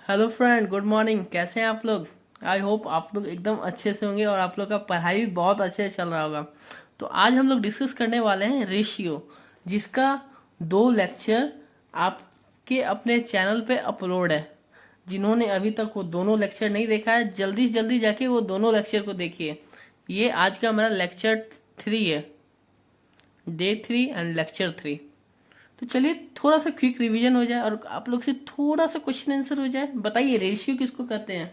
Hello friend, good morning. कैसे हैं आप लोग? आई होप आप लोग एकदम अच्छे से होंगे और आप लोग का पढ़ाई भी बहुत अच्छे से चल रहा होगा। तो आज हम लोग डिस्कस करने वाले हैं रेशियो, जिसका 2 लेक्चर आपके अपने चैनल पे अपलोड है। जिन्होंने अभी तक वो दोनों लेक्चर नहीं देखा है, जल्दी से जल्दी जाके वो दोनों लेक्चर को देखिए। ये आज का हमारा लेक्चर 3 है, डे 3 एंड लेक्चर 3। तो चलिए थोड़ा सा क्विक रिवीजन हो जाए और आप लोग से थोड़ा सा क्वेश्चन आंसर हो जाए। बताइए, रेशियो किसको कहते हैं?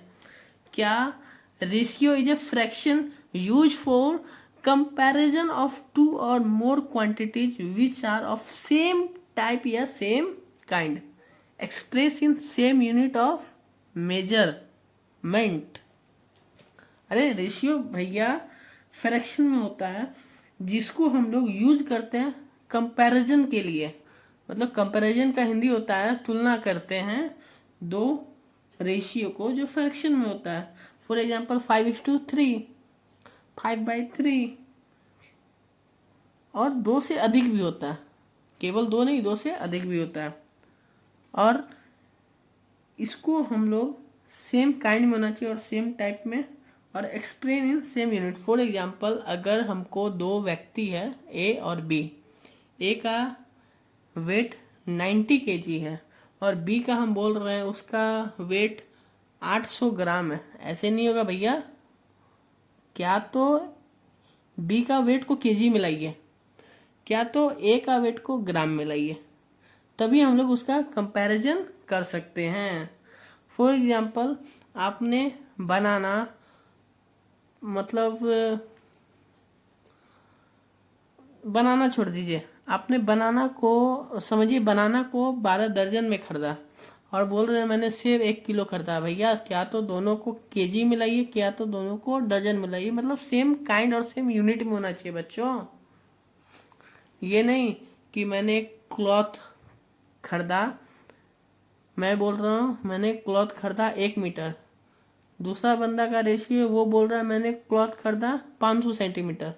क्या ratio is a fraction use for comparison of two और more quantities which are of same type या same kind, express in same unit of measurement. अरे रेशियो भैया फ्रैक्शन में होता है, जिसको हम लोग यूज करते हैं कंपैरिजन के लिए। मतलब कंपैरिजन का हिंदी होता है तुलना करते हैं दो रेशियो को जो फ्रैक्शन में होता है। फॉर एग्जांपल 5:3, 5/3, और 2 से अधिक भी होता है। केवल 2 नहीं, 2 से अधिक भी होता है। और इसको हम लोग सेम काइंड में होना चाहिए और सेम टाइप में, और explain in same unit. For example अगर हमको दो व्यक्ति है ए और बी, ए का वेट 90 kg है और बी का हम बोल रहे हैं उसका वेट 800 ग्राम है। ऐसे नहीं होगा भैया। क्या तो बी का वेट को केजी में लाइए, क्या तो ए का वेट को ग्राम में लाइए, तभी हम लोग उसका कंपैरिजन कर सकते हैं। फॉर एग्जांपल आपने बनाना, मतलब बनाना छोड़ दीजिए, आपने बनाना को समझिए, बनाना को 12 दर्जन में खरीदा और बोल रहे हैं मैंने सेब 1 किलो खरीदा। भैया क्या तो दोनों को केजी मिलाइए, क्या तो दोनों को डजन मिलाइए। मतलब सेम काइंड और सेम यूनिट में होना चाहिए बच्चों। ये नहीं कि मैंने एक क्लॉथ खरीदा, मैं बोल रहा हूँ मैंने क्लॉथ खरीदा 1 मीटर, दूसरा बंदा का रेशियो वो बोल रहा है मैंने क्लॉथ खरीदा 500 सेंटीमीटर।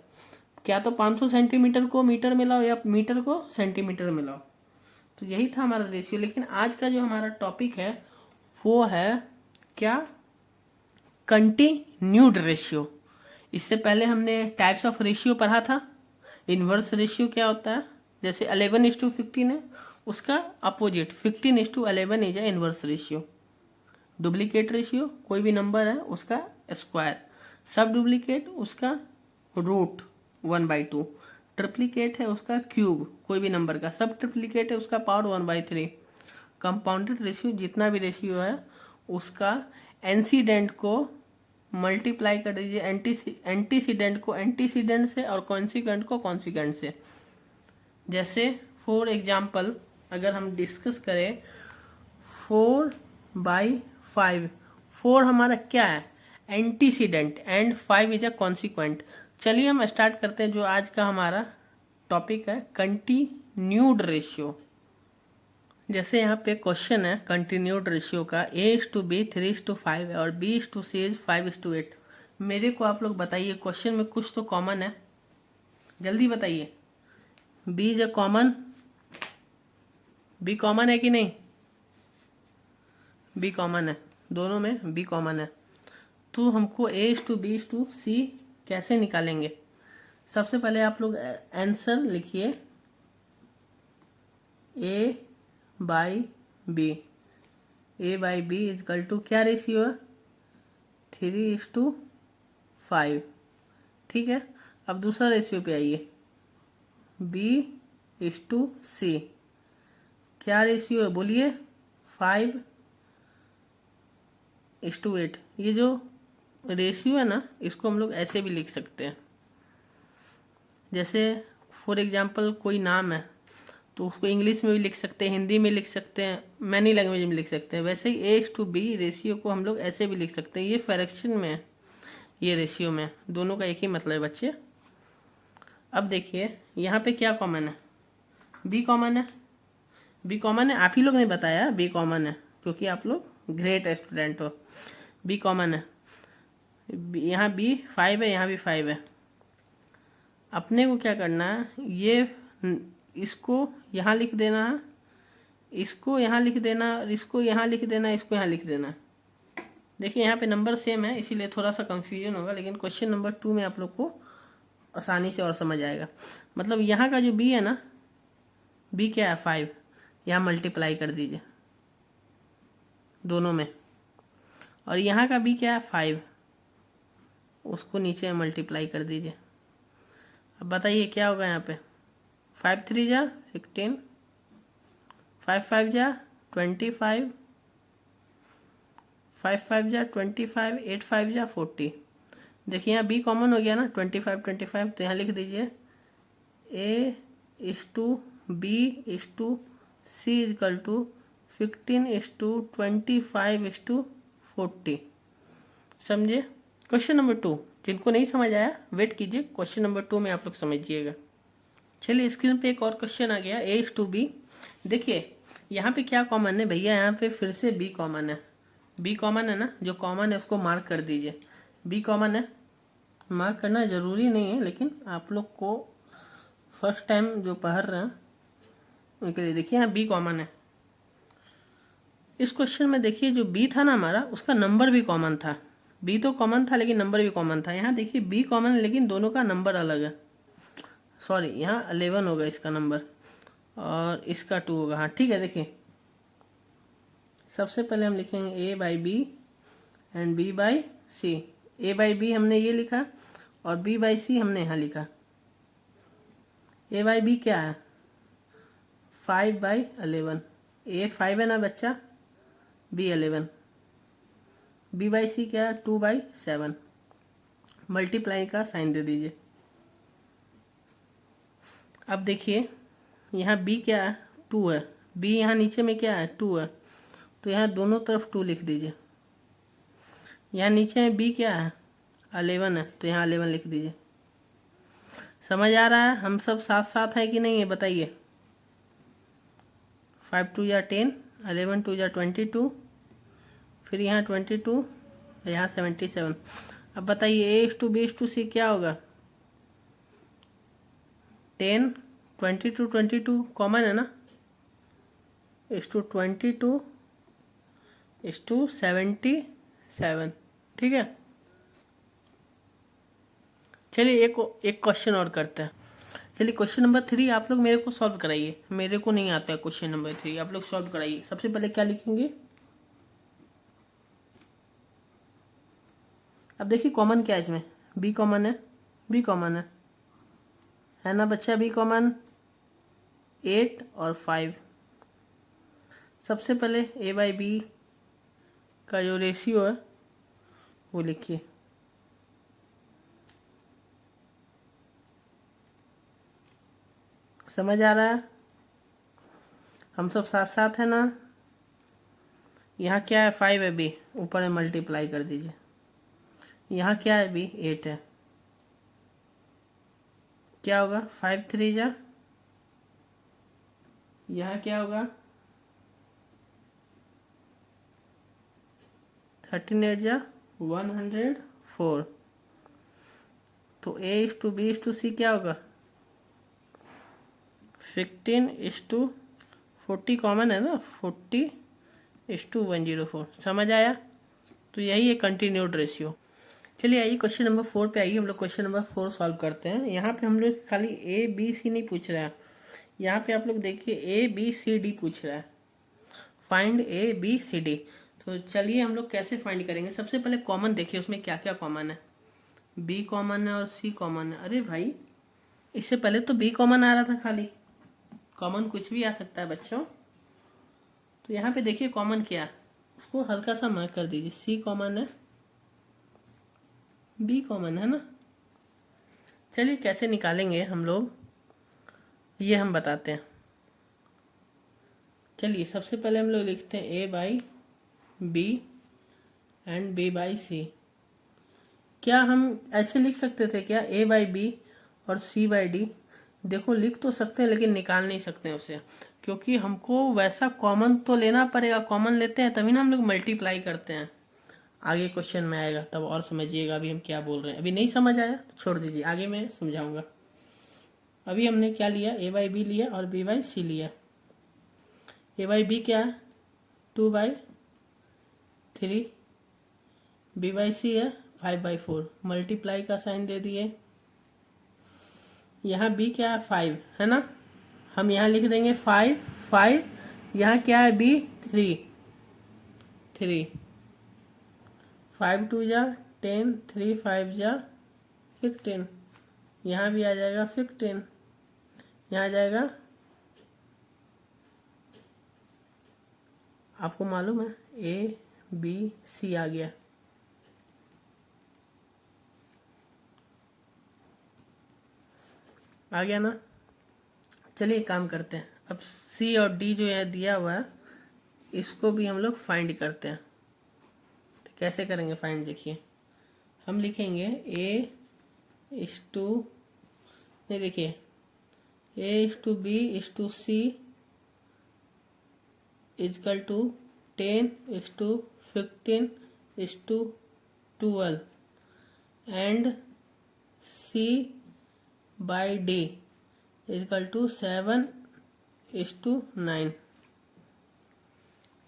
क्या तो 500 सेंटीमीटर को मीटर में लाओ या मीटर को सेंटीमीटर में लाओ। तो यही था हमारा रेशियो। लेकिन आज का जो हमारा टॉपिक है वो है क्या, कंटिन्यूड रेशियो। इससे पहले हमने टाइप्स ऑफ रेशियो पढ़ा था। इन्वर्स रेशियो क्या होता है, जैसे 11:15 है, उसका opposite 15:11 is A inverse ratio. Duplicate ratio कोई भी नंबर है उसका स्क्वायर, सब डुप्लीकेट उसका रूट 1/2, ट्रिप्लीकेट है उसका क्यूब कोई भी नंबर का, सब ट्रिप्लीकेट है उसका पावर 1/3। कंपाउंडेड रेशियो जितना भी रेशियो है उसका एंसीडेंट को मल्टीप्लाई कर दीजिए एंटीसीडेंट को एंटीसीडेंट से और कॉन्सिक्वेंट को कॉन्सिक्वेंट से। जैसे फॉर एग्जाम्पल अगर हम डिस्कस करें 4/5, 4 हमारा क्या है, antecedent, and 5 is a consequent. चलिए हम स्टार्ट करते हैं जो आज का हमारा टॉपिक है, कंटिन्यूड रेशियो। जैसे यहाँ पे क्वेश्चन है कंटिन्यूड रेशियो का, A/B 3:5 है और B/C 5:8। मेरे को आप लोग बताइए क्वेश्चन में कुछ तो कॉमन है, जल्दी बताइए। B is a common, B common है कि नहीं? बी कॉमन है, दोनों में बी कॉमन है। तो हमको A/B/C कैसे निकालेंगे? सबसे पहले आप लोग आंसर लिखिए, A/B, A/B इजकल टू क्या रेशियो है, 3:5। ठीक है, अब दूसरा रेशियो पे आइए, B/C, क्या रेशियो है बोलिए, 5:8। ये जो रेशियो है ना, इसको हम लोग ऐसे भी लिख सकते हैं। जैसे फॉर एग्जांपल कोई नाम है तो उसको इंग्लिश में भी लिख सकते हैं, हिंदी में लिख सकते हैं, मैनी लैंग्वेज में लिख सकते हैं। वैसे ही A/B रेशियो को हम लोग ऐसे भी लिख सकते हैं। ये फ्रैक्शन में है, ये रेशियो में, दोनों का एक ही मतलब है बच्चे। अब देखिए यहाँ पे क्या कॉमन है, बी कॉमन है। बी कॉमन है, आप ही लोग ने बताया बी कॉमन है क्योंकि आप लोग ग्रेट स्टूडेंट हो। बी कॉमन है, यहाँ बी 5 है, यहाँ भी 5 है। अपने को क्या करना है, ये इसको यहाँ लिख देना है, इसको यहाँ लिख देना, इसको यहाँ लिख देना, इसको यहाँ लिख देना। देखिए यहाँ पे नंबर सेम है इसीलिए थोड़ा सा कंफ्यूजन होगा, लेकिन क्वेश्चन नंबर 2 में आप लोग को आसानी से और समझ आएगा। मतलब यहाँ का जो b है ना, b क्या है 5, यहाँ मल्टीप्लाई कर दीजिए दोनों में, और यहाँ का b क्या है 5, उसको नीचे मल्टीप्लाई कर दीजिए। अब बताइए क्या होगा यहाँ पे, 5 3 जा 15, 5 5 जा 25, 5 5 जा 25, 8 5 जा 40। देखिए यहाँ b कॉमन हो गया ना, 25 25, तो यहाँ लिख दीजिए a is to b is to c equal to 15 is to 25 is to 40। समझे? क्वेश्चन नंबर 2 जिनको नहीं समझ आया वेट कीजिए, क्वेश्चन नंबर 2 में आप लोग समझिएगा। चलिए स्क्रीन पे एक और क्वेश्चन आ गया, a इज टू b। देखिए यहाँ पे क्या कॉमन है भैया, यहाँ पे फिर से b कॉमन है। b कॉमन है ना, जो कॉमन है उसको मार्क कर दीजिए। b कॉमन है, मार्क करना ज़रूरी नहीं है, लेकिन आप लोग को फर्स्ट टाइम जो पढ़ रहे हैं उनके लिए देखिए यहाँ b कॉमन है। इस क्वेश्चन में देखिए जो b था ना हमारा, उसका नंबर भी कॉमन था। b तो कॉमन था लेकिन नंबर भी कॉमन था। यहाँ देखिए b कॉमन है लेकिन दोनों का नंबर अलग है। सॉरी, यहाँ 11 होगा इसका नंबर और इसका 2 होगा। हाँ ठीक है, देखिए सबसे पहले हम लिखेंगे a by B and b by C. a by B हमने ये लिखा और b बाई सी हमने यहाँ लिखा। a बाई बी क्या है 5 बाई 11, a 5 है ना बच्चा, b 11, b बाई सी क्या है 2 बाई 7। मल्टीप्लाई का साइन दे दीजिए। अब देखिए यहाँ b क्या है 2 है, b यहाँ नीचे में क्या है 2 है, तो यहाँ दोनों तरफ 2 लिख दीजिए। यहाँ नीचे में b क्या है 11 है, तो यहाँ 11 लिख दीजिए। समझ आ रहा है? हम सब साथ साथ है कि नहीं है बताइए। 5 2 या 10, 11 2 या 22, फिर यहाँ 22, यहाँ 77। अब बताइए a is to b is to c क्या होगा, 10 22 22 कॉमन है ना, इज टू 22 इज टू 77। ठीक है, चलिए एक क्वेश्चन और करते हैं। चलिए क्वेश्चन नंबर 3 आप लोग मेरे को सॉल्व कराइए, मेरे को नहीं आता है क्वेश्चन नंबर 3, आप लोग सॉल्व कराइए। सबसे पहले क्या लिखेंगे, अब देखिए कॉमन क्या है इसमें, b कॉमन है, b कॉमन है ना बच्चा, b कॉमन 8 और 5। सबसे पहले a बाई बी का जो रेशियो है वो लिखिए। समझ आ रहा है? हम सब साथ साथ है ना। यहाँ क्या है 5 है b, ऊपर में मल्टीप्लाई कर दीजिए। यहाँ क्या है b 8 है, क्या होगा 5 3 जा, यहाँ क्या होगा 13 8 जा 104। तो a is to b is to c क्या होगा 15 इज टू 40 कॉमन है ना, 40 इज टू 104। समझ आया? तो यही है कंटिन्यूड रेशियो। चलिए आइए क्वेश्चन नंबर 4 पे आइए, हम लोग क्वेश्चन नंबर 4 सॉल्व करते हैं। यहाँ पे हम लोग खाली ए बी सी नहीं पूछ रहे हैं, यहाँ पे आप लोग देखिए ए बी सी डी पूछ रहा है, find A B C D. तो चलिए हम लोग कैसे फाइंड करेंगे। सबसे पहले कॉमन देखिए उसमें क्या क्या कॉमन है, बी कॉमन है और सी कॉमन है। अरे भाई इससे पहले तो बी कॉमन आ रहा था खाली, कॉमन कुछ भी आ सकता है बच्चों। तो यहाँ पे देखिए कॉमन क्या, उसको हल्का सा मार्क कर दीजिए। सी कॉमन है, बी कॉमन है ना। चलिए कैसे निकालेंगे हम लोग ये हम बताते हैं। चलिए सबसे पहले हम लोग लिखते हैं A by B and B by C. क्या हम ऐसे लिख सकते थे क्या, ए बाई बी और सी बाई डी? देखो लिख तो सकते हैं लेकिन निकाल नहीं सकते हैं उसे, क्योंकि हमको वैसा कॉमन तो लेना पड़ेगा। कॉमन लेते हैं तभी ना हम लोग मल्टीप्लाई करते हैं। आगे क्वेश्चन में आएगा तब और समझिएगा, अभी हम क्या बोल रहे हैं। अभी नहीं समझ आया तो छोड़ दीजिए, आगे मैं समझाऊंगा। अभी हमने क्या लिया, ए बाई बी लिया और बी बाई सी लिया। ए बाई बी क्या है 2/3, बी बाई सी है 5/4, मल्टीप्लाई का साइन दे दिए। यहाँ बी क्या है 5 है ना, हम यहाँ लिख देंगे 5 5, यहाँ क्या है बी 3 3, 5 2 जा 10, 3 5 जा 15, यहाँ भी आ जाएगा 15, यहाँ आ जाएगा, आपको मालूम है ए बी सी आ गया। आ गया ना। चलिए काम करते हैं, अब सी और डी जो है दिया हुआ है इसको भी हम लोग फाइंड करते हैं। तो कैसे करेंगे फाइंड, देखिए हम लिखेंगे ए इस टू, नहीं देखिए A is to B is to C equal to 10 is to 15 is to 12 and C by D equal to 7 is to 9।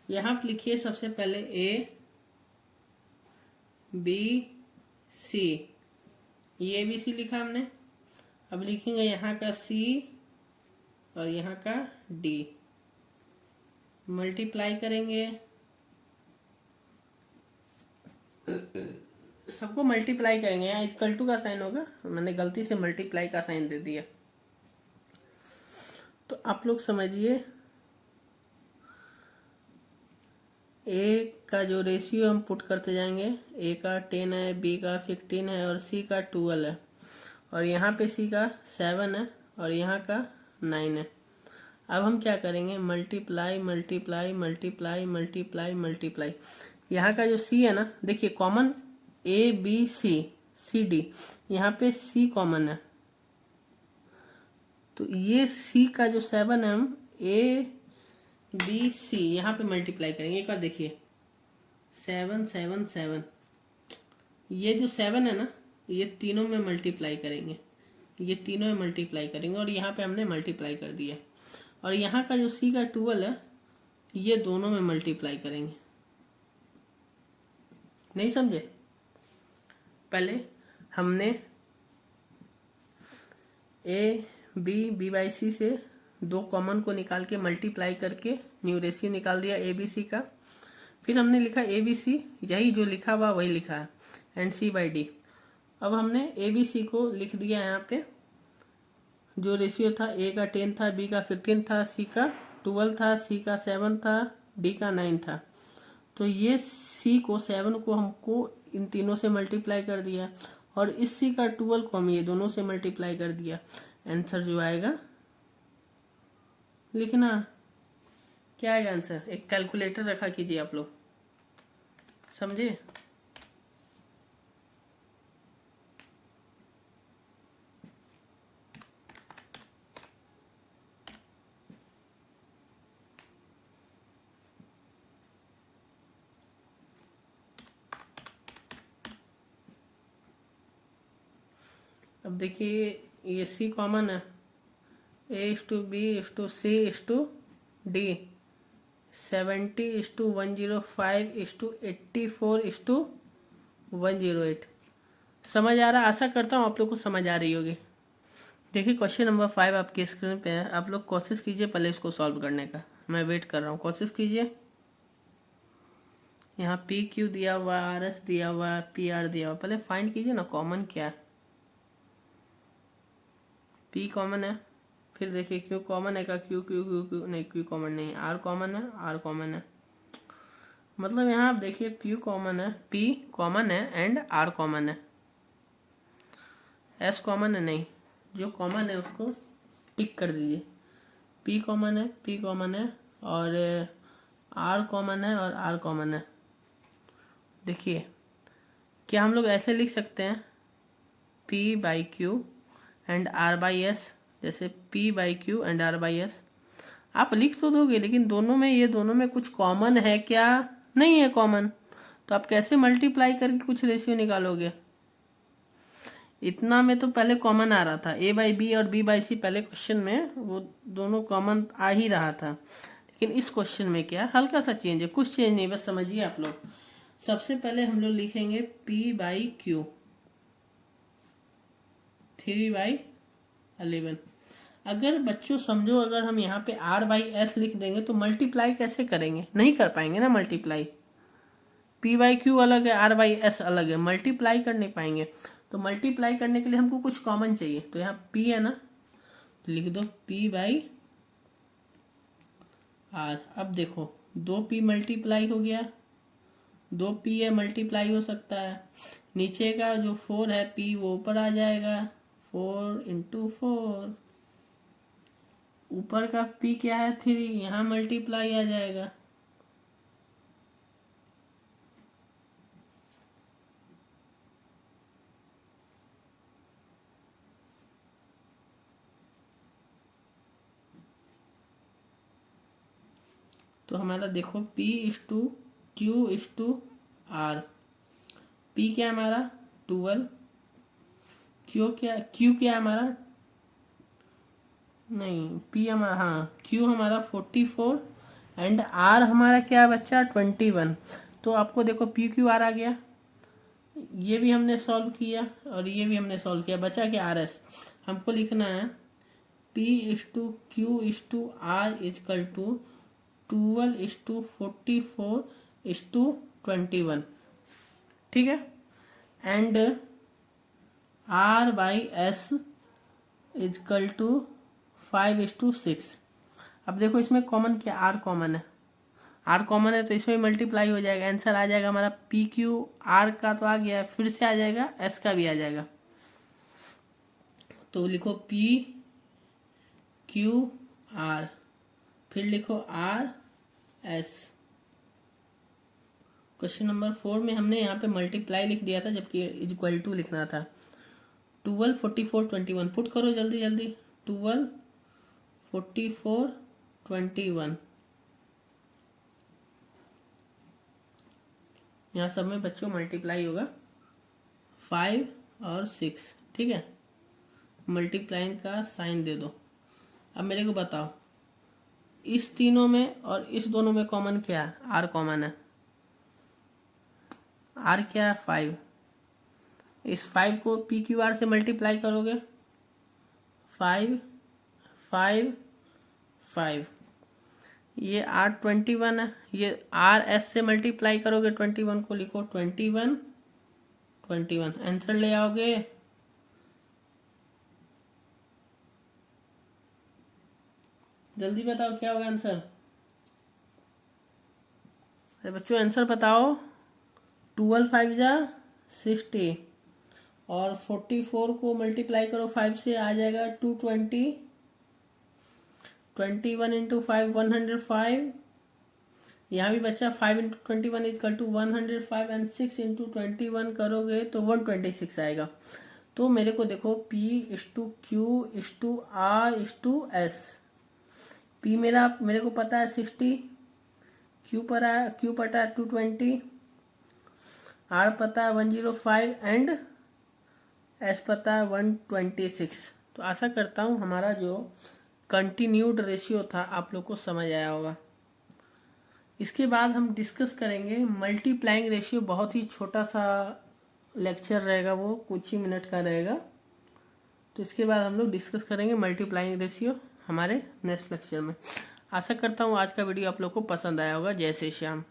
यहाँ पे लिखिए सबसे पहले ए बी सी, ये बी सी लिखा हमने। अब लिखेंगे यहाँ का सी और यहाँ का डी, मल्टीप्लाई करेंगे, सबको मल्टीप्लाई करेंगे। यहाँ इक्वल टू का साइन होगा, मैंने गलती से मल्टीप्लाई का साइन दे दिया। तो आप लोग समझिए ए का जो रेशियो हम पुट करते जाएंगे, ए का 10 है, बी का 15 है और सी का 12 है, और यहाँ पे सी का 7 है और यहाँ का 9 है। अब हम क्या करेंगे, multiply multiply multiply multiply multiply. यहाँ का जो सी है ना, देखिए common A B C C D, यहाँ पे सी कॉमन है, तो ये सी का जो 7 है हम ए बी सी यहाँ पे मल्टीप्लाई करेंगे। एक बार देखिए 7 7 7, ये जो 7 है ना ये तीनों में मल्टीप्लाई करेंगे, ये तीनों में मल्टीप्लाई करेंगे और यहाँ पे हमने मल्टीप्लाई कर दिया। और यहाँ का जो सी का 12 है ये दोनों में मल्टीप्लाई करेंगे। नहीं समझे, पहले हमने ए बी बाई सी से दो कॉमन को निकाल के मल्टीप्लाई करके न्यू रेशियो निकाल दिया ए बी सी का। फिर हमने लिखा ए बी सी, यही जो लिखा हुआ वही लिखा है, एंड सी बाई डी। अब हमने ए बी सी को लिख दिया यहाँ पे, जो रेशियो था ए का 10 था, बी का 15 था, सी का 12 था, सी का 7 था, डी का 9 था। तो ये सी को 7 को हमको इन तीनों से मल्टीप्लाई कर दिया और इस सी का 12 को हम ये दोनों से मल्टीप्लाई कर दिया। आंसर जो आएगा लिखना, क्या आएगा आंसर, एक कैलकुलेटर रखा कीजिए आप लोग, समझे। अब देखिए ये सी कॉमन है, ए is to B is to सी इस टू डी 70 इस टू 105 इस टू 84 इस टू 108। समझ आ रहा, आशा करता हूँ आप लोग को समझ आ रही होगी। देखिए क्वेश्चन नंबर 5 आपकी स्क्रीन पे है, आप लोग कोशिश कीजिए पहले इसको सॉल्व करने का, मैं वेट कर रहा हूँ, कोशिश कीजिए। यहाँ पी क्यू दिया हुआ, आर एस दिया हुआ, पी आर दिया हुआ, पहले फाइंड कीजिए ना कॉमन क्या है। पी कॉमन है, फिर देखिए क्यू कॉमन है का, क्यू क्यू क्यू क्यू नहीं, क्यू कॉमन नहीं, आर कॉमन है, आर कॉमन है, मतलब यहाँ आप देखिए क्यू कॉमन है, पी कॉमन है एंड आर कॉमन है, एस कॉमन है नहीं, जो कॉमन है उसको टिक कर दीजिए। पी कॉमन है, पी कॉमन है और आर कॉमन है और आर कॉमन है। देखिए क्या हम लोग ऐसे लिख सकते हैं P by Q and R by S, जैसे P by Q and R by S आप लिख तो दोगे, लेकिन दोनों में, ये दोनों में कुछ कॉमन है क्या, नहीं है कॉमन, तो आप कैसे मल्टीप्लाई करके कुछ रेशियो निकालोगे। इतना में तो पहले कॉमन आ रहा था, ए बाई बी और बी बाई सी पहले क्वेश्चन में वो दोनों कॉमन आ ही रहा था, लेकिन इस क्वेश्चन में क्या हल्का सा चेंज है, कुछ चेंज नहीं, बस समझिए आप लोग। सबसे पहले हम लोग लिखेंगे P/Q 3/11। अगर बच्चों समझो, अगर हम यहाँ पे R/S लिख देंगे तो मल्टीप्लाई कैसे करेंगे, नहीं कर पाएंगे ना मल्टीप्लाई। P/Q अलग है, R/S अलग है, मल्टीप्लाई कर नहीं पाएंगे। तो मल्टीप्लाई करने के लिए हमको कुछ कॉमन चाहिए, तो यहाँ P है ना, तो लिख दो P/R। अब देखो 2P मल्टीप्लाई हो गया, 2P है मल्टीप्लाई हो सकता है। नीचे का जो 4 है P वो ऊपर आ जाएगा, 4 × 4। ऊपर का P क्या है 3, यहाँ मल्टीप्लाई आ जाएगा। तो हमारा देखो P/Q/R। P क्या है हमारा 12, Q क्या है हमारा, नहीं P हमारा, हाँ Q हमारा 44 एंड R हमारा क्या है बच्चा 21। तो आपको देखो PQR आ गया, ये भी हमने सॉल्व किया और ये भी हमने सॉल्व किया, बचा क्या RS। हमको लिखना है P/Q/R इजकल टू 12/44/21, ठीक है। And R/S equal to 5/6। अब देखो इसमें कॉमन क्या, R कॉमन है, R कॉमन है तो इसमें मल्टीप्लाई हो जाएगा, आंसर आ जाएगा हमारा PQR का तो आ गया, फिर से आ जाएगा S का भी आ जाएगा। तो लिखो PQR, फिर लिखो RS। क्वेश्चन नंबर 4 में हमने यहाँ पे मल्टीप्लाई लिख दिया था, जबकि इक्वल टू लिखना था। 12 44 21 पुट करो जल्दी जल्दी, 12 44 21। यहाँ सब में बच्चों मल्टीप्लाई होगा 5 और 6, ठीक है। मल्टीप्लाइंग का साइन दे दो। अब मेरे को बताओ इस तीनों में और इस दोनों में कॉमन क्या है, R कॉमन है। R क्या है 5, इस 5 को PQR से मल्टीप्लाई करोगे 5 5 5, ये R 21 है, ये RS से मल्टीप्लाई करोगे 21 को, लिखो 21 21, आंसर ले आओगे। जल्दी बताओ क्या होगा आंसर। अरे बच्चों आंसर बताओ। 12 5 जा 60 और 44 को मल्टीप्लाई करो 5 से, आ जाएगा 220। 21 × 5 105, यहाँ भी बच्चा 5 × 21 इजकल टू 105 एंड 6 × 21 करोगे तो 126 आएगा। तो मेरे को देखो P/Q/R/S। P मेरे को पता है 60, Q पता है 220, R पता है 105 एंड S पता है 126। तो आशा करता हूँ हमारा जो कंटिन्यूड रेशियो था आप लोग को समझ आया होगा। इसके बाद हम डिस्कस करेंगे मल्टीप्लाइंग रेशियो, बहुत ही छोटा सा लेक्चर रहेगा, वो कुछ ही मिनट का रहेगा। तो इसके बाद हम लोग डिस्कस करेंगे मल्टीप्लाइंग रेशियो हमारे नेक्स्ट लेक्चर में। आशा करता हूँ आज का वीडियो आप लोग को पसंद आया होगा। जय श्री श्याम।